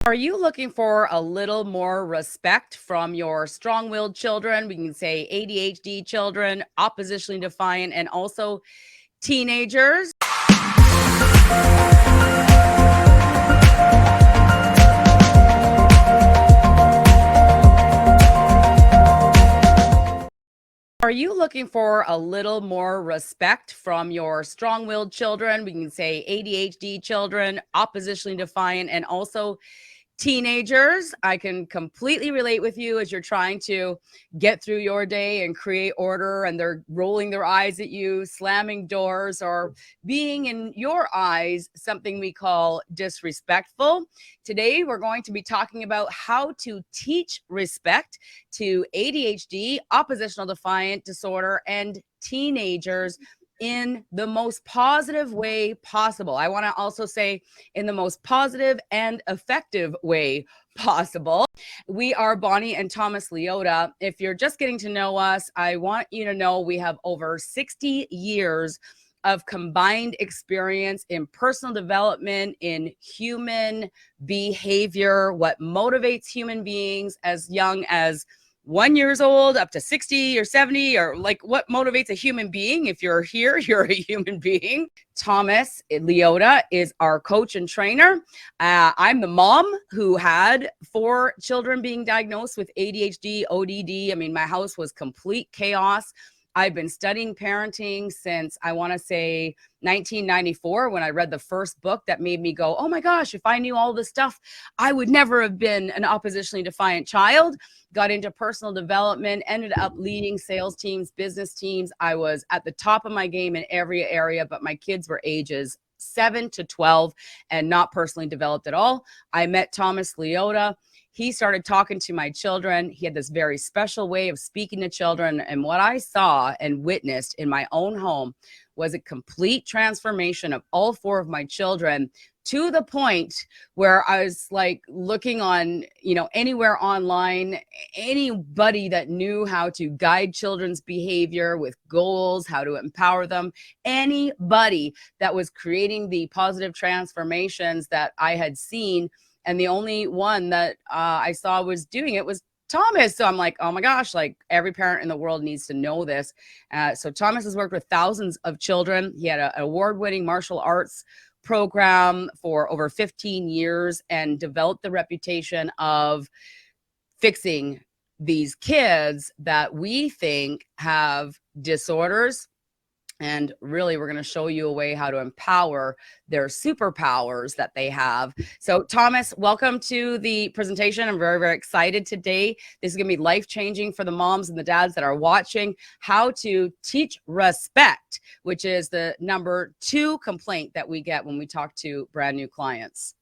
Are you looking for a little more respect from your strong-willed children? We can say ADHD children, oppositionally defiant, and also teenagers. Are you looking for a little more respect from your strong-willed children? We can say ADHD children, oppositionally defiant, and also teenagers. I can completely relate with you as you're trying to get through your day and create order, and they're rolling their eyes at you, slamming doors, or being in your eyes something we call disrespectful. Today, we're going to be talking about how to teach respect to ADHD, oppositional defiant disorder, and teenagers in the most positive way possible. I want to also say in the most positive and effective way possible. We are Bonnie and Thomas Liotta. If you're just getting to know us, I want you to know we have over 60 years of combined experience in personal development, in human behavior, what motivates human beings as young as 1 year old up to 60 or 70, or like what motivates a human being. If you're here, you're a human being. Thomas Liotta is our coach and trainer. I'm the mom who had 4 children being diagnosed with ADHD, ODD. I mean, my house was complete chaos. I've been studying parenting since I want to say 1994, when I read the first book that made me go, oh my gosh, if I knew all this stuff, I would never have been an oppositionally defiant child. Got into personal development, ended up leading sales teams, business teams. I was at the top of my game in every area, but my kids were ages 7 to 12 and not personally developed at all. I met Thomas Liotta. He started talking to my children. He had this very special way of speaking to children. And what I saw and witnessed in my own home was a complete transformation of all 4 of my children, to the point where I was like looking on, anywhere online, anybody that knew how to guide children's behavior with goals, how to empower them, anybody that was creating the positive transformations that I had seen. And the only one that I saw was doing it was Thomas. So I'm like, oh my gosh, like every parent in the world needs to know this. So Thomas has worked with thousands of children. He had an award-winning martial arts program for over 15 years and developed the reputation of fixing these kids that we think have disorders. And really, we're going to show you a way how to empower their superpowers that they have. So, Thomas, welcome to the presentation. I'm very, very excited today. This is going to be life-changing for the moms and the dads that are watching. How to teach respect, which is the number 2 complaint that we get when we talk to brand new clients.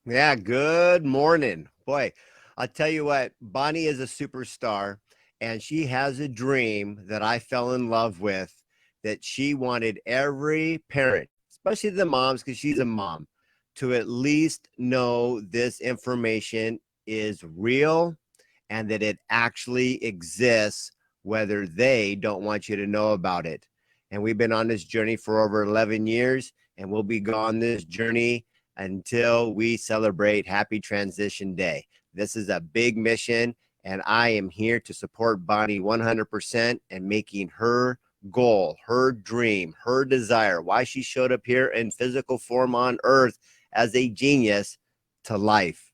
Yeah, good morning. Boy, I'll tell you what, Bonnie is a superstar. And she has a dream that I fell in love with, that she wanted every parent, especially the moms, because she's a mom, to at least know this information is real and that it actually exists, whether they don't want you to know about it. And we've been on this journey for over 11 years, and we'll be on this journey until we celebrate Happy Transition Day. This is a big mission. And I am here to support Bonnie 100% and making her goal, her dream, her desire, why she showed up here in physical form on earth as a genius, to life.